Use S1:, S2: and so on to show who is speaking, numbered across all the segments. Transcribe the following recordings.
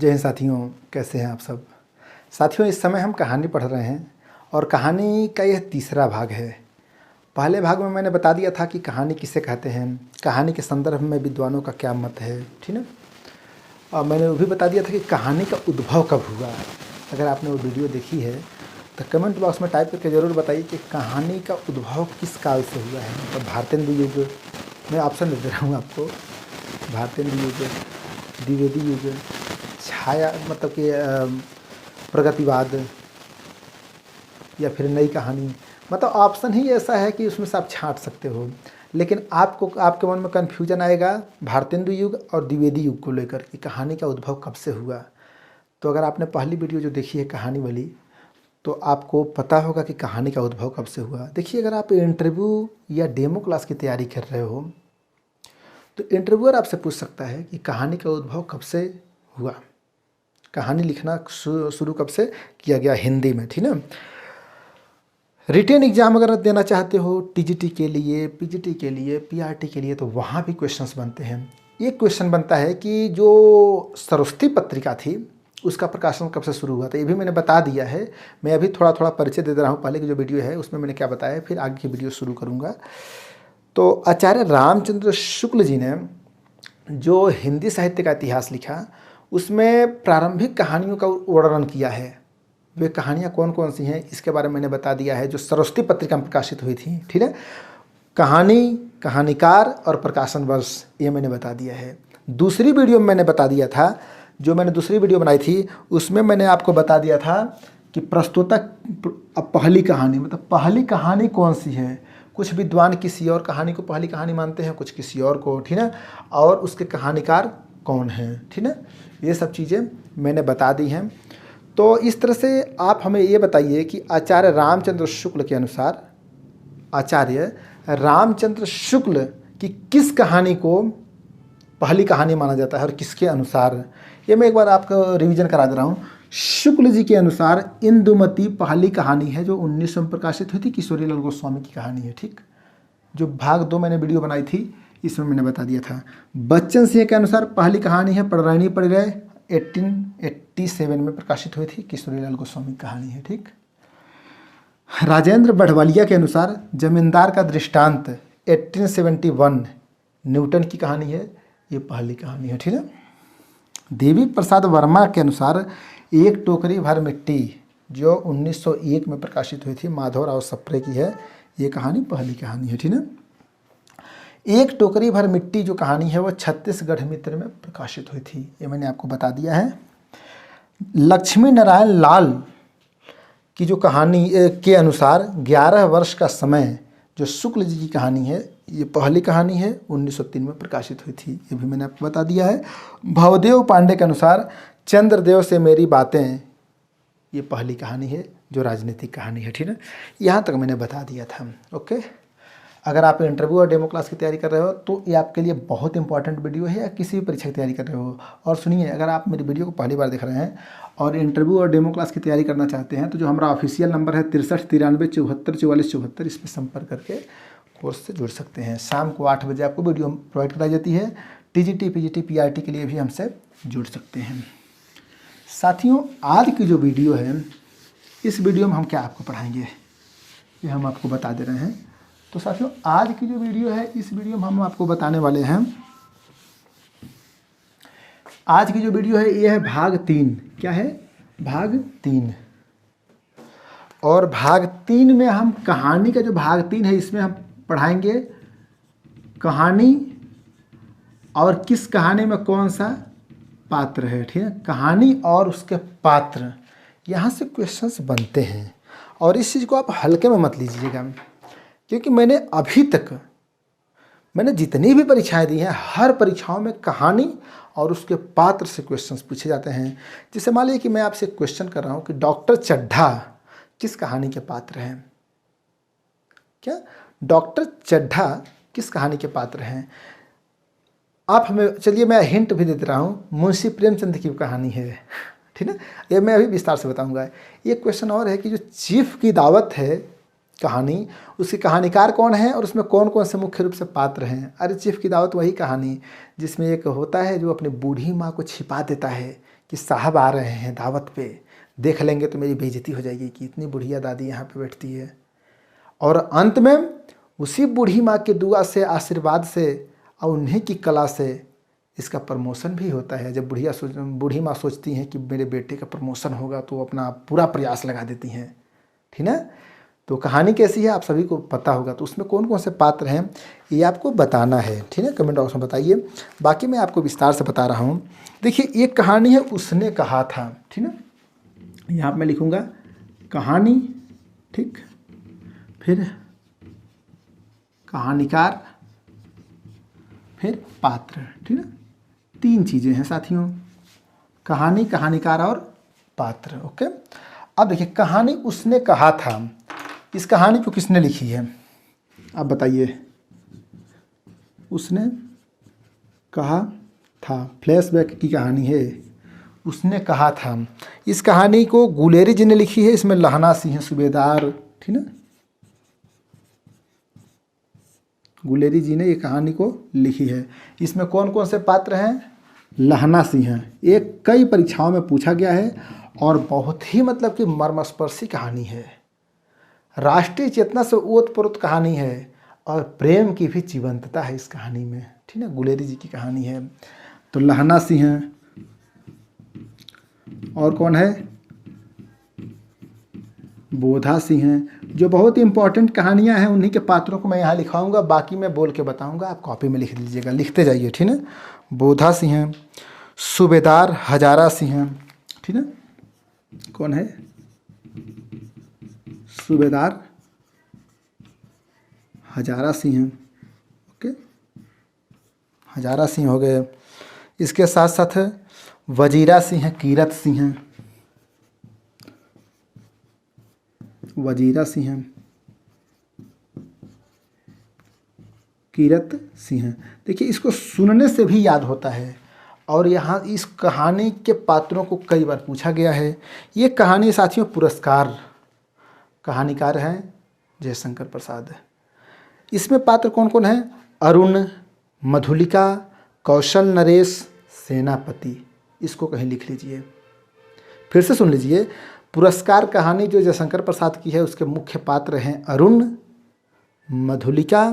S1: जय हिंद साथियों, कैसे हैं आप सब। साथियों, इस समय हम कहानी पढ़ रहे हैं और कहानी का यह तीसरा भाग है। पहले भाग में मैंने बता दिया था कि कहानी किसे कहते हैं, कहानी के संदर्भ में विद्वानों का क्या मत है, ठीक ना। और मैंने वो भी बता दिया था कि कहानी का उद्भव कब हुआ। अगर आपने वो वीडियो देखी है तो कमेंट बॉक्स में टाइप करके ज़रूर बताइए कि कहानी का उद्भव किस काल से हुआ है। मतलब भारतेंदु युग, मैं ऑप्शन दे रहा हूँ आपको, भारतेंदु युग, द्विवेदी युग, छाया मतलब कि प्रगतिवाद, या फिर नई कहानी। मतलब ऑप्शन ही ऐसा है कि उसमें से आप छांट सकते हो। लेकिन आपके मन में कन्फ्यूजन आएगा भारतेंदु युग और द्विवेदी युग को लेकर कि कहानी का उद्भव कब से हुआ। तो अगर आपने पहली वीडियो जो देखी है कहानी वाली, तो आपको पता होगा कि कहानी का उद्भव कब से हुआ। देखिए, अगर आप इंटरव्यू या डेमो क्लास की तैयारी कर रहे हो तो इंटरव्यूअर आपसे पूछ सकता है कि कहानी का उद्भव कब से हुआ, कहानी लिखना शुरू कब से किया गया हिंदी में, ठीक ना। रिटेन एग्जाम अगर देना चाहते हो टीजीटी के लिए, पीजीटी के लिए, पीआरटी के लिए, तो वहाँ भी क्वेश्चंस बनते हैं। एक क्वेश्चन बनता है कि जो सरस्वती पत्रिका थी उसका प्रकाशन कब से शुरू हुआ था। ये भी मैंने बता दिया है। मैं अभी थोड़ा थोड़ा परिचय दे रहा हूँ। पहले की जो वीडियो है उसमें मैंने क्या बताया, फिर आगे की वीडियो शुरू करूँगा। तो आचार्य रामचंद्र शुक्ल जी ने जो हिंदी साहित्य का इतिहास लिखा उसमें प्रारंभिक कहानियों का वर्णन किया है। वे कहानियाँ कौन कौन सी हैं इसके बारे में मैंने बता दिया है, जो सरस्वती पत्रिका में प्रकाशित हुई थी, ठीक है। कहानी, कहानीकार और प्रकाशन वर्ष ये मैंने बता दिया है। दूसरी वीडियो में मैंने बता दिया था, जो मैंने दूसरी वीडियो बनाई थी उसमें मैंने आपको बता दिया था कि प्रस्तुतक पहली कहानी, मतलब पहली कहानी कौन सी है। कुछ विद्वान किसी और कहानी को पहली कहानी मानते हैं, कुछ किसी और को, ठीक है। और उसके कहानीकार कौन हैं, ठीक है। ये सब चीज़ें मैंने बता दी हैं। तो इस तरह से आप हमें ये बताइए कि आचार्य रामचंद्र शुक्ल के अनुसार, आचार्य रामचंद्र शुक्ल की किस कहानी को पहली कहानी माना जाता है और किसके अनुसार। ये मैं एक बार आपको रिवीजन करा दे रहा हूँ। शुक्ल जी के अनुसार इंदुमती पहली कहानी है जो 1900 में प्रकाशित हुई थी, किशोरीलाल गोस्वामी की कहानी है, ठीक। जो भाग 2 मैंने वीडियो बनाई थी इसमें मैंने बता दिया था। बच्चन सिंह के अनुसार पहली कहानी है पड़रायणी परिणय, 1887 में प्रकाशित हुई थी, किशोरीलाल गोस्वामी की कहानी है, ठीक। राजेंद्र बढ़वालिया के अनुसार जमींदार का दृष्टांत 1871 न्यूटन की कहानी है, ये पहली कहानी है, ठीक है। देवी प्रसाद वर्मा के अनुसार एक टोकरी भर मिट्टी जो 1901 में प्रकाशित हुई थी, माधवराव सप्रे की है, ये कहानी पहली कहानी है, ठीक है। एक टोकरी भर मिट्टी जो कहानी है वो छत्तीसगढ़ मित्र में प्रकाशित हुई थी, ये मैंने आपको बता दिया है। लक्ष्मी नारायण लाल की जो कहानी के अनुसार 11 वर्ष का समय जो शुक्ल जी की कहानी है, ये पहली कहानी है, 1903 में प्रकाशित हुई थी, ये भी मैंने आपको बता दिया है। भवदेव पांडे के अनुसार चंद्रदेव से मेरी बातें, ये पहली कहानी है जो राजनीतिक कहानी है, ठीक है। यहाँ तक मैंने बता दिया था, ओके। अगर आप इंटरव्यू और डेमो क्लास की तैयारी कर रहे हो तो ये आपके लिए बहुत इंपॉर्टेंट वीडियो है, या किसी भी परीक्षा की तैयारी कर रहे हो। और सुनिए, अगर आप मेरी वीडियो को पहली बार देख रहे हैं और इंटरव्यू और डेमो क्लास की तैयारी करना चाहते हैं तो जो हमारा ऑफिशियल नंबर है 63 93 74 44 74, इसमें संपर्क करके कोर्स से जुड़ सकते हैं। शाम को 8 बजे आपको वीडियो प्रोवाइड कराई जाती है। टीजीटी, पीजीटी, पीआरटी के लिए भी हमसे जुड़ सकते हैं। साथियों, आज की जो वीडियो है, इस वीडियो में हम क्या आपको पढ़ाएंगे ये हम आपको बता दे रहे हैं। तो साथियों, आज की जो वीडियो है, इस वीडियो में हम आपको बताने वाले हैं, आज की जो वीडियो है ये है भाग 3। क्या है? भाग 3। और भाग 3 में हम कहानी का जो भाग 3 है इसमें हम पढ़ाएंगे कहानी और किस कहानी में कौन सा पात्र है, ठीक है। कहानी और उसके पात्र, यहाँ से क्वेश्चंस बनते हैं और इस चीज़ को आप हल्के में मत लीजिएगा, क्योंकि मैंने अभी तक जितनी भी परीक्षाएं दी हैं, हर परीक्षाओं में कहानी और उसके पात्र से क्वेश्चंस पूछे जाते हैं। जैसे मान लीजिए कि मैं आपसे क्वेश्चन कर रहा हूं कि डॉक्टर चड्ढा किस कहानी के पात्र हैं। क्या डॉक्टर चड्ढा किस कहानी के पात्र हैं? आप हमें, चलिए मैं हिंट भी दे रहा हूँ, मुंशी प्रेमचंद की कहानी है, ठीक है। ये मैं अभी विस्तार से बताऊँगा। ये क्वेश्चन और है कि जो चीफ की दावत है कहानी, उसके कहानीकार कौन है और उसमें कौन कौन से मुख्य रूप से पात्र हैं। अरे चीफ की दावत वही कहानी जिसमें एक होता है जो अपनी बूढ़ी माँ को छिपा देता है कि साहब आ रहे हैं दावत पे, देख लेंगे तो मेरी बेइज्जती हो जाएगी कि इतनी बुढ़िया दादी यहाँ पे बैठती है। और अंत में उसी बूढ़ी माँ की दुआ से, आशीर्वाद से और उन्हीं की कला से इसका प्रमोशन भी होता है। जब बूढ़ी माँ सोचती हैं कि मेरे बेटे का प्रमोशन होगा तो वो अपना पूरा प्रयास लगा देती हैं, ठीक ना। तो कहानी कैसी है आप सभी को पता होगा। तो उसमें कौन कौन से पात्र हैं ये आपको बताना है, ठीक है, कमेंट बॉक्स में बताइए। बाकी मैं आपको विस्तार से बता रहा हूँ। देखिए एक कहानी है उसने कहा था, ठीक ना, यहाँ पर मैं लिखूँगा कहानी, ठीक, फिर कहानीकार, फिर पात्र, ठीक है, 3 चीज़ें हैं साथियों, कहानी, कहानीकार और पात्र। ओके, अब देखिए कहानी उसने कहा था, इस कहानी को किसने लिखी है आप बताइए। उसने कहा था, फ्लैशबैक की कहानी है, उसने कहा था। इस कहानी को गुलेरी जी ने लिखी है, इसमें लहना सिंह सूबेदार, ठीक ना, गुलेरी जी ने ये कहानी को लिखी है। इसमें कौन कौन से पात्र हैं, लहना सिंह, एक कई परीक्षाओं में पूछा गया है और बहुत ही मतलब कि मर्मस्पर्शी कहानी है, राष्ट्रीय चेतना से ओतप्रोत कहानी है और प्रेम की भी जीवंतता है इस कहानी में, ठीक है, गुलेरी जी की कहानी है। तो लहना सिंह और कौन है, बोधा सिंह, जो बहुत ही इंपॉर्टेंट कहानियां हैं उन्हीं के पात्रों को मैं यहाँ लिखाऊंगा, बाकी मैं बोल के बताऊंगा, आप कॉपी में लिख लीजिएगा, लिखते जाइए, ठीक है। बोधा सिंह, सूबेदार हजारा सिंह, ठीक है, कौन है, सूबेदार हजारा सिंह, ओके, हजारा सिंह हो गए। इसके साथ साथ वजीरा सिंह, कीरत सिंह, वजीरा सिंह, कीरत सिंह। देखिए इसको सुनने से भी याद होता है और यहाँ इस कहानी के पात्रों को कई बार पूछा गया है। ये कहानी साथियों पुरस्कार, कहानीकार हैं जयशंकर प्रसाद। इसमें पात्र कौन कौन हैं, अरुण, मधुलिका, कौशल नरेश, सेनापति। इसको कहीं लिख लीजिए, फिर से सुन लीजिए। पुरस्कार कहानी जो जयशंकर प्रसाद की है उसके मुख्य पात्र हैं अरुण, मधुलिका,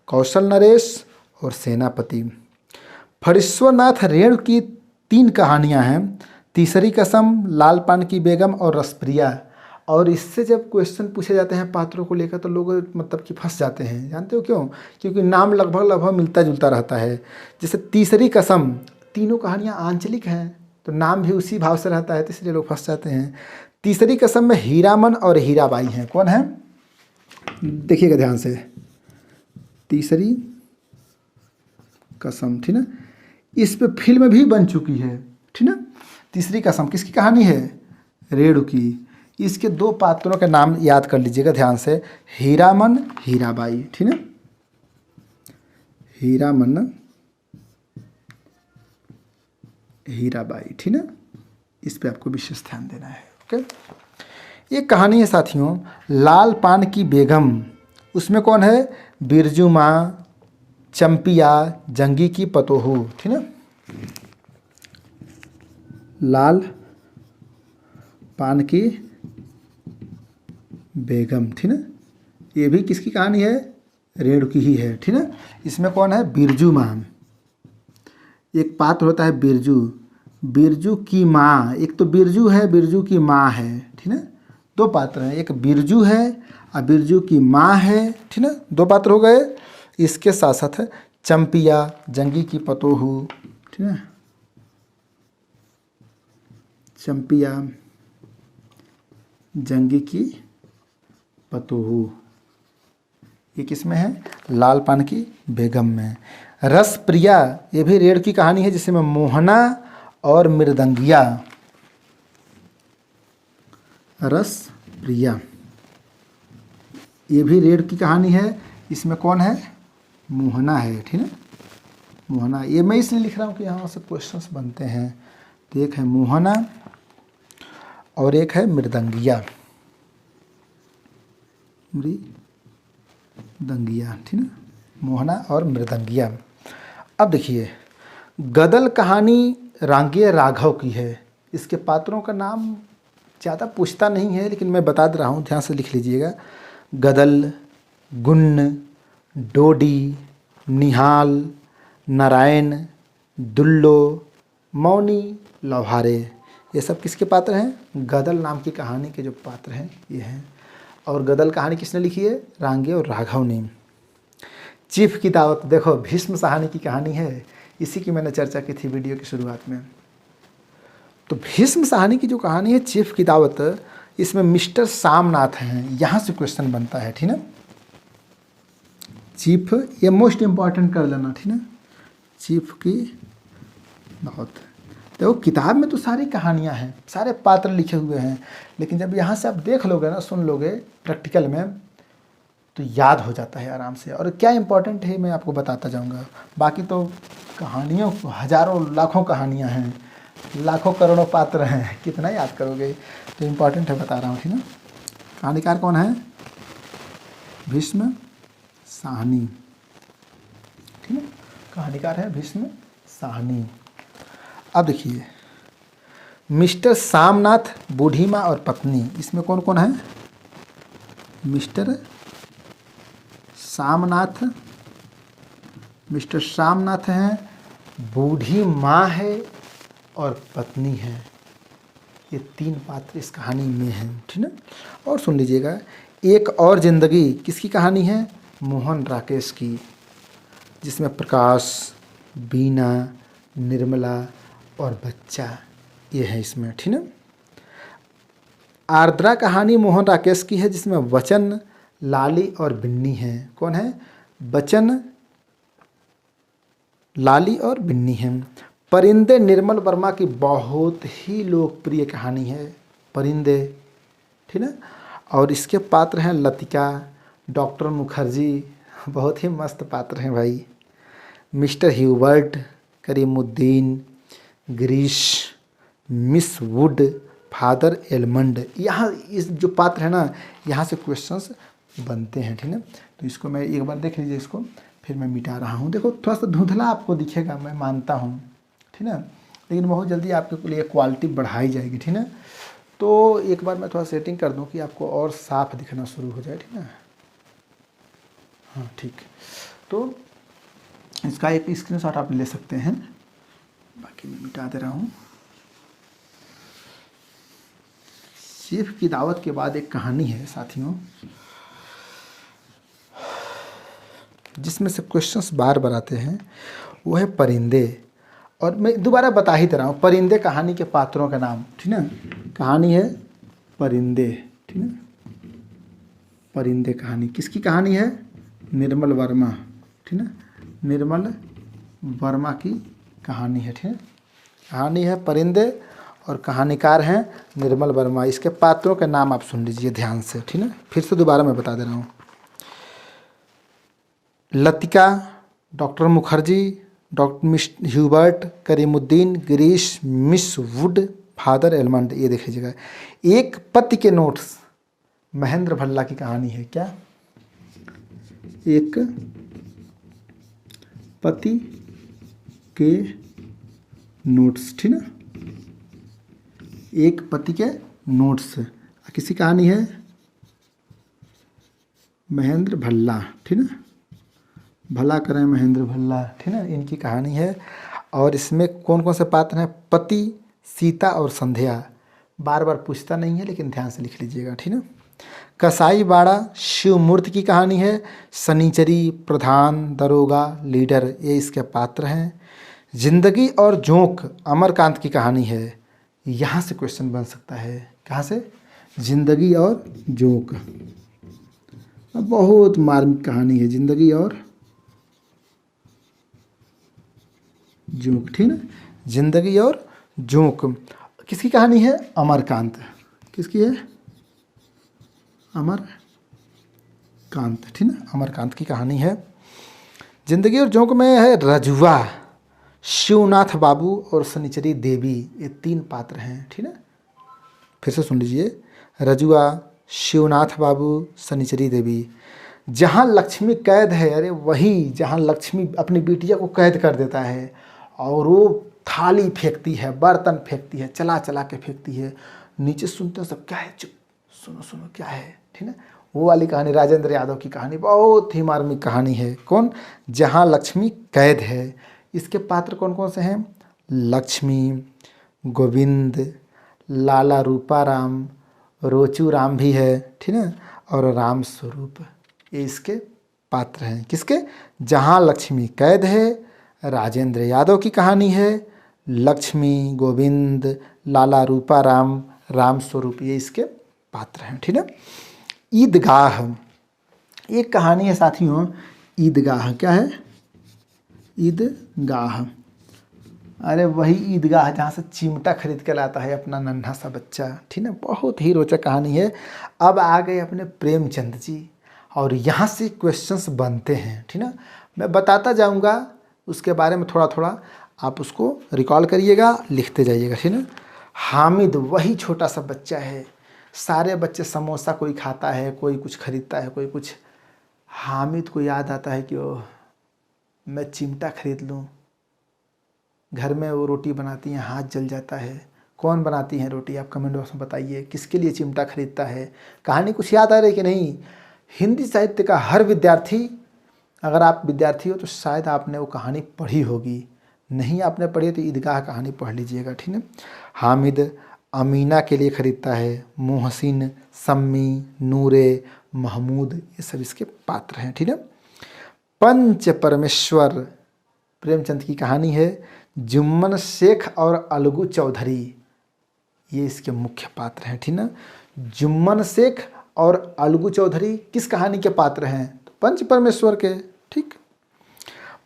S1: कौशल नरेश और सेनापति। फणीश्वरनाथ रेणु की 3 कहानियां हैं, तीसरी कसम, लाल पान की बेगम और रसप्रिया। और इससे जब क्वेश्चन पूछे जाते हैं पात्रों को लेकर तो लोग मतलब कि फंस जाते हैं, जानते हो क्यों, क्योंकि नाम लगभग मिलता जुलता रहता है। जैसे तीसरी कसम, तीनों कहानियाँ आंचलिक हैं तो नाम भी उसी भाव से रहता है, तो इसलिए लोग फंस जाते हैं। तीसरी कसम में हीरामन और हीराबाई हैं, कौन है, देखिएगा ध्यान से, तीसरी कसम, ठीक ना, इस पे फिल्म भी बन चुकी है, ठीक ना। तीसरी कसम किसकी कहानी है, रेणु की। इसके 2 पात्रों के नाम याद कर लीजिएगा ध्यान से, हीरामन, हीराबाई, ठीक ना, हीरामन, हीराबाई, ठीक ना, इस पे आपको विशेष ध्यान देना है। ओके, ये कहानी है साथियों लाल पान की बेगम। उसमें कौन है, बिरजू माँ, चंपिया, जंगी की पतोहू, ठीक ना, लाल पान की बेगम, ठीक ना, ये भी किसकी कहानी है, रेणु की ही है, ठीक ना। इसमें कौन है, बिरजू माँ, एक पात्र होता है बिरजू, बिरजू की माँ, एक तो बिरजू है, बिरजू की माँ है, ठीक ना, 2 पात्र हैं, एक बिरजू है और बिरजू की माँ है, ठीक ना, 2 पात्र हो गए। इसके साथ साथ चंपिया, जंगी की पतोहू, ठीक है, चंपिया, जंगी की पतोहू, ये किस में है, लाल पान की बेगम में। रस प्रिया, ये भी रेणु की कहानी है जिसमें मोहना और मृदंगिया, रस प्रिया, ये भी रेणु की कहानी है, इसमें कौन है, मोहना है, ठीक है, मोहना। ये मैं इसलिए लिख रहा हूँ कि यहाँ से क्वेश्चंस बनते हैं। तो एक है मोहना और एक है मृदंगिया, मृदंगिया, ठीक है, मोहना और मृदंगिया। अब देखिए, गदल कहानी रांगे राघव की है। इसके पात्रों का नाम ज़्यादा पूछता नहीं है, लेकिन मैं बता दे रहा हूँ, ध्यान से लिख लीजिएगा। गदल, गुन्न, डोडी, निहाल, नारायण, दुल्लो, मौनी, लौहारे, ये सब किसके पात्र हैं? गदल नाम की कहानी के जो पात्र हैं ये हैं। और गदल कहानी किसने लिखी है? रांगे और राघव ने। चीफ की दावत, देखो भीष्म साहनी की कहानी है, इसी की मैंने चर्चा की थी वीडियो की शुरुआत में। तो भीष्म साहनी की जो कहानी है चीफ की दावत, इसमें मिस्टर सामनाथ हैं, यहाँ से क्वेश्चन बनता है, ठीक है। चीफ, ये मोस्ट इम्पॉर्टेंट कर लेना, ठीक है। चीफ की दावत, देखो किताब में तो सारी कहानियाँ हैं, सारे पात्र लिखे हुए हैं, लेकिन जब यहाँ से आप देख लोगे ना, सुन लोगे प्रैक्टिकल में, तो याद हो जाता है आराम से। और क्या इम्पोर्टेंट है मैं आपको बताता जाऊँगा। बाकी तो कहानियों, हजारों लाखों कहानियाँ हैं, लाखों करोड़ों पात्र हैं, कितना याद करोगे। तो इम्पोर्टेंट है, बता रहा हूँ, ठीक है। कहानीकार कौन है? भीष्म साहनी, ठीक है, कहानीकार है भीष्म साहनी। अब देखिए, मिस्टर सामनाथ, बूढ़ी माँ और पत्नी, इसमें कौन कौन है? मिस्टर सामनाथ हैं, बूढ़ी माँ है और पत्नी है। ये तीन पात्र इस कहानी में हैं, ठीक है। और सुन लीजिएगा, एक और जिंदगी किसकी कहानी है? मोहन राकेश की, जिसमें प्रकाश, बीना, निर्मला और बच्चा ये है इसमें, ठीक है। आर्द्रा कहानी मोहन राकेश की है, जिसमें वचन, लाली और बिन्नी है। कौन है? बच्चन, लाली और बिन्नी है। परिंदे निर्मल वर्मा की बहुत ही लोकप्रिय कहानी है, परिंदे, ठीक है। और इसके पात्र हैं लतिका, डॉक्टर मुखर्जी, बहुत ही मस्त पात्र हैं भाई, mister Hubert, Karimuddin, Girish, miss would, father almond. यहाँ इस जो पात्र है ना, यहाँ से क्वेश्चंस बनते हैं, ठीक है। तो इसको मैं एक बार देख लीजिए, इसको फिर मैं मिटा रहा हूँ। देखो थोड़ा सा धुंधला आपको दिखेगा, मैं मानता हूँ, ठीक है, लेकिन बहुत जल्दी आपके लिए क्वालिटी बढ़ाई जाएगी, ठीक है। तो एक बार मैं थोड़ा सेटिंग कर दूँ कि आपको और साफ दिखना शुरू हो जाए, ठीक है। हाँ ठीक, तो इसका एक स्क्रीनशॉट आप ले सकते हैं, बाकी मैं मिटा दे रहा हूँ। चीफ की दावत के बाद एक कहानी है साथियों, जिसमें से क्वेश्चंस बार बार आते हैं, वो है परिंदे। और मैं दोबारा बता ही दे रहा हूँ, परिंदे कहानी के पात्रों का नाम, ठीक है। कहानी है परिंदे, ठीक है। परिंदे कहानी किसकी कहानी है? निर्मल वर्मा, ठीक है, निर्मल वर्मा की कहानी है, ठीक है। कहानी है परिंदे और कहानीकार हैं निर्मल वर्मा। इसके पात्रों के नाम आप सुन लीजिए ध्यान से, ठीक है। फिर से दोबारा मैं बता दे रहा हूँ। Latika, doctor Mukherjee, doctor miss Hubert, Karimuddin, Girish, miss would, father almond. ये देख लीजिएगा। एक पति के नोट्स, महेंद्र भल्ला की कहानी है। क्या? एक पति के नोट्स, ठीक है। एक पति के नोट्स किसी कहानी है? महेंद्र भल्ला, ठीक है। भला करें महेंद्र भल्ला, ठीक है, इनकी कहानी है। और इसमें कौन कौन से पात्र हैं? पति, सीता और संध्या। बार बार पूछता नहीं है, लेकिन ध्यान से लिख लीजिएगा, ठीक है। कसाई बाड़ा शिवमूर्ति की कहानी है। सनीचरी, प्रधान, दरोगा, लीडर, ये इसके पात्र हैं। जिंदगी और जोंक अमरकांत की कहानी है। यहाँ से क्वेश्चन बन सकता है। कहाँ से? जिंदगी और जोंक, बहुत मार्मिक कहानी है जिंदगी और जोंक, ठीक है। जिंदगी और जोंक किसकी कहानी है? अमरकांत। किसकी है? अमरकांत, ठीक है, अमरकांत की कहानी है। जिंदगी और जोंक में है रजुआ, शिवनाथ बाबू और सनिचरी देवी। ये तीन पात्र हैं, ठीक है। फिर से सुन लीजिए। रजुआ, शिवनाथ बाबू, शनिचरी देवी। जहाँ लक्ष्मी कैद है, अरे वही जहाँ लक्ष्मी अपनी बिटिया को कैद कर देता है और वो थाली फेंकती है, बर्तन फेंकती है, चला चला के फेंकती है, नीचे सुनते हैं सब, क्या है, चुप, सुनो सुनो क्या है, ठीक है। वो वाली कहानी राजेंद्र यादव की कहानी बहुत ही मार्मिक कहानी है। कौन? जहाँ लक्ष्मी कैद है। इसके पात्र कौन कौन से हैं? लक्ष्मी, गोविंद, लाला रूपाराम, रोचू राम भी है, ठीक है, और राम स्वरूप, ये इसके पात्र हैं। किसके? जहाँ लक्ष्मी कैद है, राजेंद्र यादव की कहानी है। लक्ष्मी, गोविंद, लाला रूपाराम, राम स्वरूप, ये इसके पात्र हैं, ठीक है। ईदगाह, एक कहानी है साथियों, ईदगाह। क्या है? ईदगाह, अरे वही ईदगाह जहाँ से चिमटा खरीद के लाता है अपना नन्हा सा बच्चा, ठीक है। बहुत ही रोचक कहानी है। अब आ गए अपने प्रेमचंद जी, और यहाँ से क्वेश्चंस बनते हैं, ठीक है। मैं बताता जाऊँगा उसके बारे में थोड़ा थोड़ा, आप उसको रिकॉल करिएगा, लिखते जाइएगा, ठीक है। हामिद वही छोटा सा बच्चा है, सारे बच्चे समोसा कोई खाता है, कोई कुछ खरीदता है, कोई कुछ। हामिद को याद आता है कि ओह मैं चिमटा खरीद लूँ। घर में वो रोटी बनाती हैं, हाथ जल जाता है। कौन बनाती हैं रोटी? आप कमेंट बॉक्स में बताइए, किसके लिए चिमटा खरीदता है। कहानी कुछ याद आ रही कि नहीं? हिंदी साहित्य का हर विद्यार्थी, अगर आप विद्यार्थी हो तो शायद आपने वो कहानी पढ़ी होगी, नहीं आपने पढ़ी तो ईदगाह कहानी पढ़ लीजिएगा, ठीक है। हामिद अमीना के लिए खरीदता है, मोहसिन, सम्मी, नूरे, महमूद, ये सब इसके पात्र हैं, ठीक है। पंच परमेश्वर प्रेमचंद की कहानी है। जुम्मन शेख और अलगू चौधरी, ये इसके मुख्य पात्र हैं, ठीक ना। जुम्मन शेख और अलगू चौधरी किस कहानी के पात्र हैं? तो पंच परमेश्वर के, ठीक।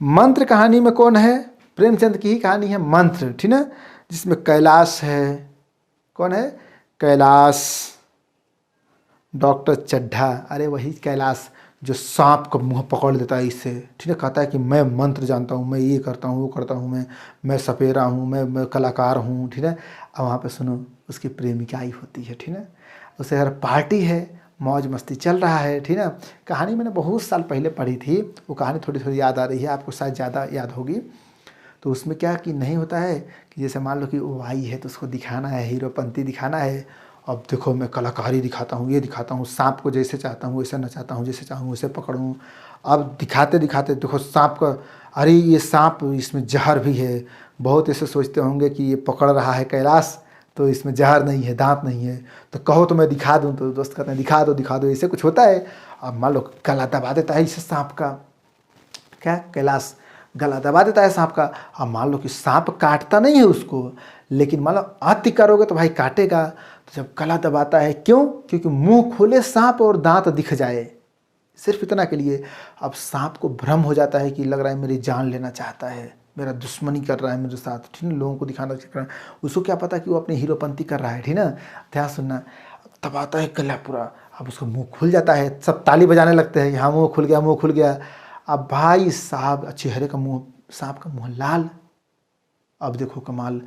S1: मंत्र कहानी में कौन है? प्रेमचंद की ही कहानी है मंत्र, ठीक ना, जिसमें कैलाश है। कौन है? कैलाश, डॉक्टर चड्ढा, अरे वही कैलाश जो सांप का मुंह पकड़ लेता है इससे, ठीक है। कहता है कि मैं मंत्र जानता हूँ, मैं ये करता हूँ, वो करता हूँ, मैं सपेरा हूँ, मैं कलाकार हूँ, ठीक है। अब वहाँ पे सुनो, उसकी प्रेमिका आई होती है, ठीक है। उसे हर पार्टी है, मौज मस्ती चल रहा है, ठीक है। कहानी मैंने बहुत साल पहले पढ़ी थी, वो कहानी थोड़ी थोड़ी याद आ रही है, आपको शायद ज़्यादा याद होगी। तो उसमें क्या कि नहीं होता है कि जैसे मान लो कि वो आई है तो उसको दिखाना है, हीरोपंती दिखाना है। अब देखो मैं कलाकारी दिखाता हूँ, ये दिखाता हूँ, सांप को जैसे चाहता हूँ वैसे नचाता हूँ, जैसे चाहूँ वैसे पकड़ूँ। अब दिखाते दिखाते देखो सांप का, अरे ये सांप, इसमें जहर भी है। बहुत ऐसे सोचते होंगे कि ये पकड़ रहा है कैलाश, तो इसमें जहर नहीं है, दांत नहीं है, तो कहो तो मैं दिखा दूँ। तो दोस्त कहते हैं दिखा दो, ऐसे कुछ होता है। अब मान लो गला दबा देता है इसे सांप का, क्या कैलाश गला दबा देता है सांप का। अब मान लो कि सांप काटता नहीं है उसको, लेकिन मान लो अति करोगे तो भाई काटेगा। तो जब गला दबाता है, क्यों? क्योंकि मुंह खोले सांप और दांत दिख जाए, सिर्फ इतना के लिए। अब सांप को भ्रम हो जाता है कि लग रहा है मेरी जान लेना चाहता है, मेरा दुश्मनी कर रहा है मेरे साथ, ठीक है, लोगों को दिखाना कर रहा है। उसको क्या पता कि वो अपनी हीरोपंती कर रहा है, ठीक है ना। ध्यान सुनना, दबाता है गला पूरा, अब उसका मुंह खुल जाता है, सब ताली बजाने लगते हैं, हाँ मुँह खुल गया, मुँह खुल गया। अब भाई साहब चेहरे का मुँह, सांप का मुँह लाल। अब देखो कमाल,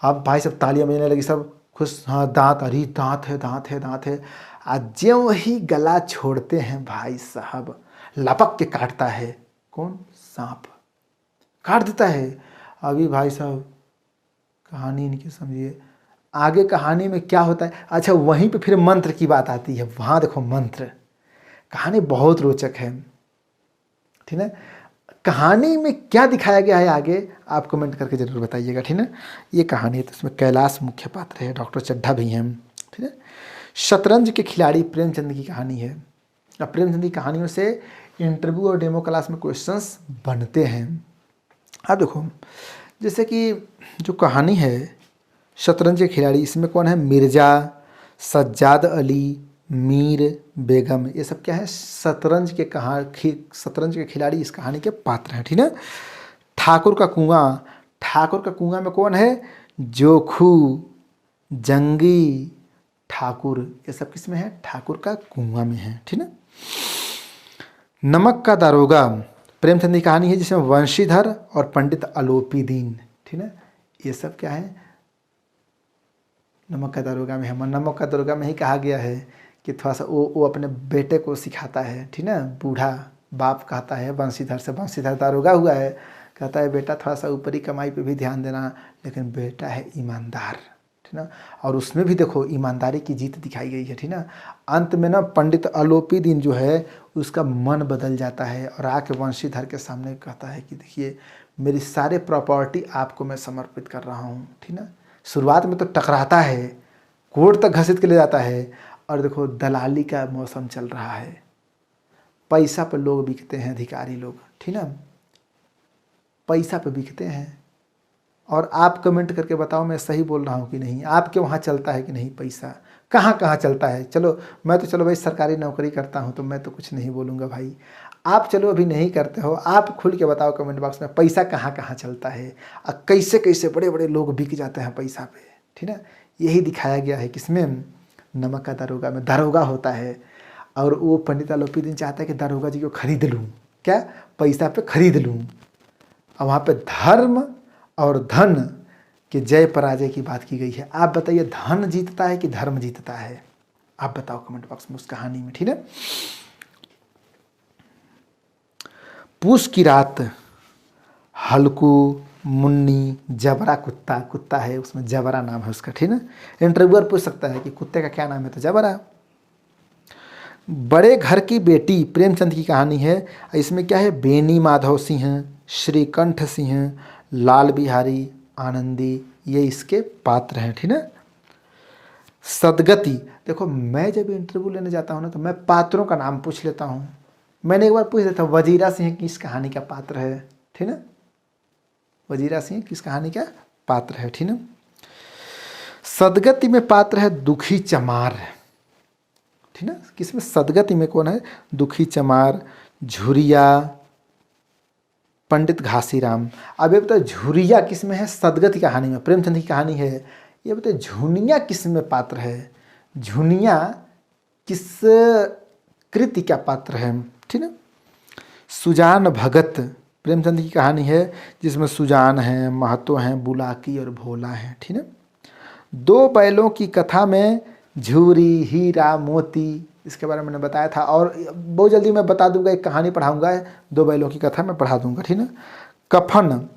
S1: अब भाई सब तालियां बजने लगी, सब खुश, हाँ दांत, अरे दांत है, दांत है, दांत है। आज ज्यों ही गला छोड़ते हैं भाई साहब, लपक के काटता है। कौन? सांप काट देता है। अभी भाई साहब कहानी इनकी समझिए, आगे कहानी में क्या होता है। अच्छा वहीं पे फिर मंत्र की बात आती है, वहाँ देखो मंत्र, कहानी बहुत रोचक है, ठीक है। कहानी में क्या दिखाया गया है आगे आप कमेंट करके ज़रूर बताइएगा, ठीक है। ये कहानी है तो इसमें कैलाश मुख्य पात्र है, डॉक्टर चड्ढा भी हैं, ठीक है। शतरंज के खिलाड़ी प्रेमचंद की कहानी है। अब प्रेमचंद की कहानियों से इंटरव्यू और डेमो क्लास में क्वेश्चंस बनते हैं। अब देखो जैसे कि जो कहानी है शतरंज के खिलाड़ी, इसमें कौन है? मिर्ज़ा, सज्जाद अली, मीर, बेगम, ये सब क्या है? शतरंज के खिलाड़ी इस कहानी के पात्र हैं, ठीक है। ठाकुर का कुआं, ठाकुर का कुआं में कौन है? जोखू, जंगी, ठाकुर, ये सब किस में है? ठाकुर का कुआं में है, ठीक है। नमक का दारोगा प्रेमचंद की कहानी है, जिसमें वंशीधर और पंडित अलोपीदीन, ठीक है। ये सब क्या है? नमक का दारोगा में है। नमक का दारोगा में ही कहा गया है कि थोड़ा सा वो अपने बेटे को सिखाता है, ठीक ना। बूढ़ा बाप कहता है बंशीधर से, बंशीधर दारोगा हुआ है, कहता है बेटा थोड़ा सा ऊपरी कमाई पे भी ध्यान देना, लेकिन बेटा है ईमानदार, ठीक ना। और उसमें भी देखो ईमानदारी की जीत दिखाई गई है, ठीक ना। अंत में ना पंडित अलोपीदीन जो है उसका मन बदल जाता है और आके वंशीधर के सामने कहता है कि देखिए मेरी सारे प्रॉपर्टी आपको मैं समर्पित कर रहा हूँ, ठीक ना। शुरुआत में तो टकराता है, कोर्ट तक घसीट के ले जाता है, और देखो दलाली का मौसम चल रहा है, पैसा पे लोग बिकते हैं, अधिकारी लोग, ठीक ना, पैसा पे बिकते हैं। और आप कमेंट करके बताओ मैं सही बोल रहा हूँ कि नहीं, आपके वहाँ चलता है कि नहीं पैसा, कहाँ कहाँ चलता है। चलो मैं तो चलो भाई सरकारी नौकरी करता हूँ तो मैं तो कुछ नहीं बोलूँगा भाई, आप चलो अभी नहीं करते हो, आप खुल के बताओ कमेंट बॉक्स में पैसा कहाँ कहाँ चलता है और कैसे कैसे बड़े बड़े लोग बिक जाते हैं पैसा पे, ठीक ना। यही दिखाया गया है किसमें, नमक का दारोगा में। दारोगा होता है और वो पंडित अलोपीदीन चाहता है कि दारोगा जी को खरीद लूँ, क्या पैसा पे खरीद लूँ। और वहाँ पे धर्म और धन के जय पराजय की बात की गई है। आप बताइए धन जीतता है कि धर्म जीतता है, आप बताओ कमेंट बॉक्स में उस कहानी में, ठीक है। पूस की रात हल्कू मुन्नी जबरा कुत्ता, कुत्ता है उसमें जबरा नाम है उसका, ठीक है। इंटरव्यूअर पूछ सकता है कि कुत्ते का क्या नाम है, तो जबरा। बड़े घर की बेटी प्रेमचंद की कहानी है। इसमें क्या है, बेनी माधव सिंह, श्रीकंठ सिंह, लाल बिहारी, आनंदी, ये इसके पात्र हैं, ठीक है। सदगति, देखो मैं जब इंटरव्यू लेने जाता हूँ ना तो मैं पात्रों का नाम पूछ लेता हूँ। मैंने एक बार पूछ लिया था वजीरा सिंह किस कहानी का पात्र है, ठीक ना। वजीरा सिंह किस कहानी का पात्र है, ठीक ना। सदगति में पात्र है दुखी चमार, ठीक ना। किसमें, सदगति में कौन है, दुखी चमार, झुरिया, पंडित घासीराम। अब ये बताओ झुरिया किस में है, सदगति कहानी में, प्रेमचंद की कहानी है। ये बताओ झुनिया किस में पात्र है, झुनिया किस कृति का पात्र है, ठीक है। सुजान भगत प्रेमचंद की कहानी है जिसमें सुजान है, महतो हैं, बुलाकी और भोला है, ठीक है। दो बैलों की कथा में झूरी, हीरा, मोती, इसके बारे में मैंने बताया था और बहुत जल्दी मैं बता दूंगा, एक कहानी पढ़ाऊंगा, दो बैलों की कथा मैं पढ़ा दूंगा, ठीक है। कफन,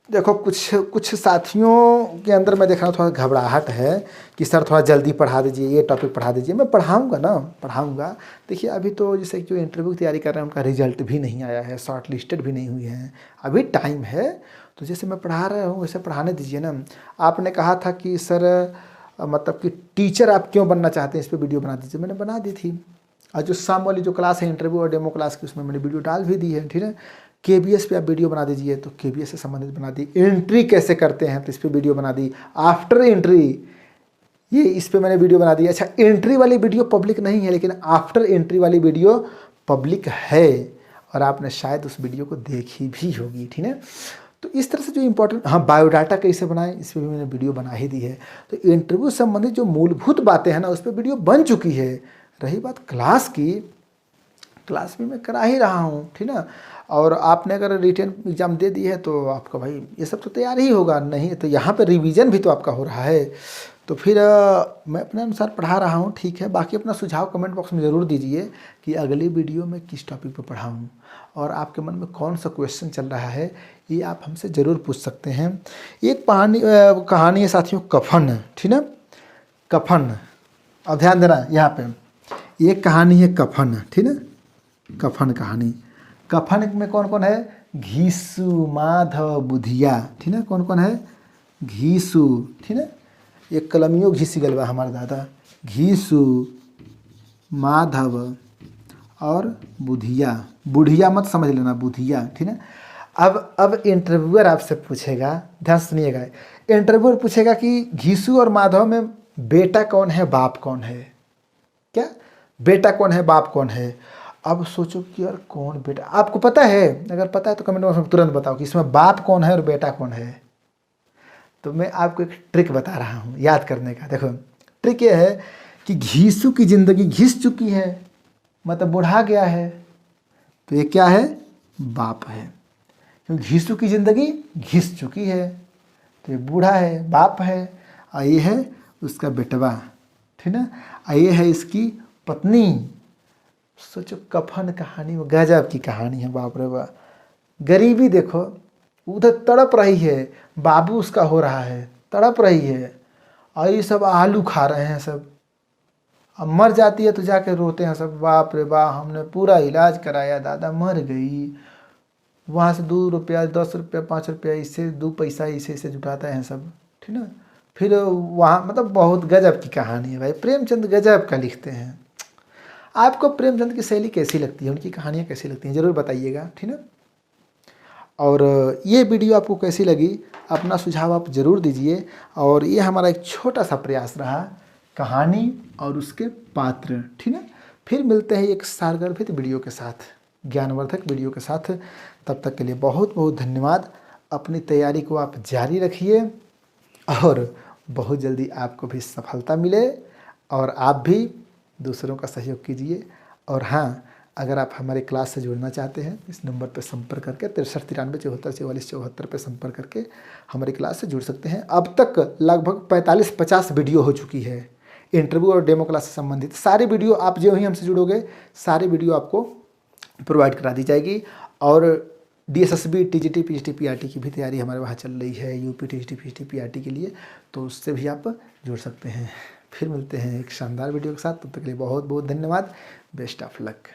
S1: देखो कुछ साथियों के अंदर मैं देख रहा हूँ थोड़ा घबराहट है कि सर थोड़ा जल्दी पढ़ा दीजिए, ये टॉपिक पढ़ा दीजिए। मैं पढ़ाऊंगा ना, पढ़ाऊंगा। देखिए अभी तो जैसे जो इंटरव्यू की तैयारी कर रहे हैं उनका रिजल्ट भी नहीं आया है, शॉर्ट लिस्टेड भी नहीं हुई है, अभी टाइम है। तो जैसे मैं पढ़ा रहा हूँ वैसे पढ़ाने दीजिए ना। आपने कहा था कि सर मतलब कि टीचर आप क्यों बनना चाहते हैं, इस पर वीडियो बना दीजिए, मैंने बना दी थी। और जो शाम वाली जो क्लास है इंटरव्यू और डेमो क्लास की, उसमें मैंने वीडियो डाल भी दी है, ठीक है। KBS पे आप वीडियो बना दीजिए, तो KBS से संबंधित बना दी। एंट्री कैसे करते हैं तो इस पर वीडियो बना दी। आफ्टर एंट्री, ये इस पर मैंने वीडियो बना दी। अच्छा एंट्री वाली वीडियो पब्लिक नहीं है, लेकिन आफ्टर एंट्री वाली वीडियो पब्लिक है और आपने शायद उस वीडियो को देखी भी होगी, ठीक है। तो इस तरह से जो इम्पोर्टेंट, हाँ बायोडाटा कैसे बनाएं इस पर भी मैंने वीडियो बना ही दी है। तो इंटरव्यू संबंधित जो मूलभूत बातें हैं ना उस पर वीडियो बन चुकी है। रही बात क्लास की, क्लास भी मैं करा ही रहा हूँ, ठीक ना। और आपने अगर रिटन एग्जाम दे दी है तो आपका भाई ये सब तो तैयार ही होगा, नहीं तो यहाँ पे रिवीजन भी तो आपका हो रहा है। तो फिर मैं अपने अनुसार पढ़ा रहा हूँ, ठीक है। बाकी अपना सुझाव कमेंट बॉक्स में ज़रूर दीजिए कि अगली वीडियो में किस टॉपिक पर पढ़ाऊँ और आपके मन में कौन सा क्वेश्चन चल रहा है, ये आप हमसे ज़रूर पूछ सकते हैं। एक कहानी है साथियों, कफन, ठीक ना। कफन, अब ध्यान देना यहाँ पे, एक कहानी है कफन, ठीक ना। कफन कहानी, कफन में कौन कौन है, घीसू, माधव, बुधिया, ठीक ना। कौन कौन है, घीसू, ठीक ना। एक कलमियों घीसी गलवा हमारे दादा, घीसू, माधव और बुधिया। बुढ़िया मत समझ लेना, बुधिया, ठीक है। अब इंटरव्यूअर आपसे पूछेगा, ध्यान सुनिएगा, इंटरव्यूअर पूछेगा कि घीसू और माधव में बेटा कौन है बाप कौन है, क्या बेटा कौन है बाप कौन है। अब सोचो कि यार कौन बेटा, आपको पता है, अगर पता है तो कमेंट बॉक्स में तुरंत बताओ कि इसमें बाप कौन है और बेटा कौन है। तो मैं आपको एक ट्रिक बता रहा हूँ याद करने का। देखो ट्रिक ये है कि घीसू की ज़िंदगी घिस चुकी है, मतलब बुढ़ा गया है, तो ये क्या है, बाप है। क्योंकि घीसू की ज़िंदगी घिस चुकी है तो ये बूढ़ा है, बाप है। और ये है उसका बेटवा, ठीक ना। और ये है इसकी पत्नी, सोचो कफन कहानी में गजब की कहानी है, बाप रे बाप। गरीबी देखो, उधर तड़प रही है, बाबू उसका हो रहा है, तड़प रही है, और ये सब आलू खा रहे हैं सब। अब मर जाती है तो जाके रोते हैं सब, बाप रे बाप हमने पूरा इलाज कराया, दादा मर गई। वहाँ से 2 रुपया 10 रुपया 5 रुपया इससे 2 पैसा इसे जुटाते हैं सब, ठीक ना। फिर वहाँ मतलब बहुत गजब की कहानी है भाई, प्रेमचंद गजब का लिखते हैं। आपको प्रेमचंद की शैली कैसी लगती है, उनकी कहानियाँ कैसी लगती हैं, ज़रूर बताइएगा, ठीक ना। और ये वीडियो आपको कैसी लगी, अपना सुझाव आप ज़रूर दीजिए। और ये हमारा एक छोटा सा प्रयास रहा, कहानी और उसके पात्र, ठीक है। फिर मिलते हैं एक सारगर्भित वीडियो के साथ, ज्ञानवर्धक वीडियो के साथ। तब तक के लिए बहुत बहुत धन्यवाद। अपनी तैयारी को आप जारी रखिए और बहुत जल्दी आपको भी सफलता मिले, और आप भी दूसरों का सहयोग कीजिए। और हाँ, अगर आप हमारे क्लास से जुड़ना चाहते हैं, इस नंबर पर संपर्क करके 6393744444 पर संपर्क करके हमारी क्लास से जुड़ सकते हैं। अब तक लगभग 45-50 वीडियो हो चुकी है इंटरव्यू और डेमो क्लास से संबंधित। सारी वीडियो आप जो ही हमसे जुड़ोगे, सारी वीडियो आपको प्रोवाइड करा दी जाएगी। और DSSB, TGT, PGT, PRT की भी तैयारी हमारे वहाँ चल रही है, UP, TGT, PGT, PRT के लिए, तो उससे भी आप जुड़ सकते हैं। फिर मिलते हैं एक शानदार वीडियो के साथ, तब तक के लिए बहुत बहुत धन्यवाद। Best of luck.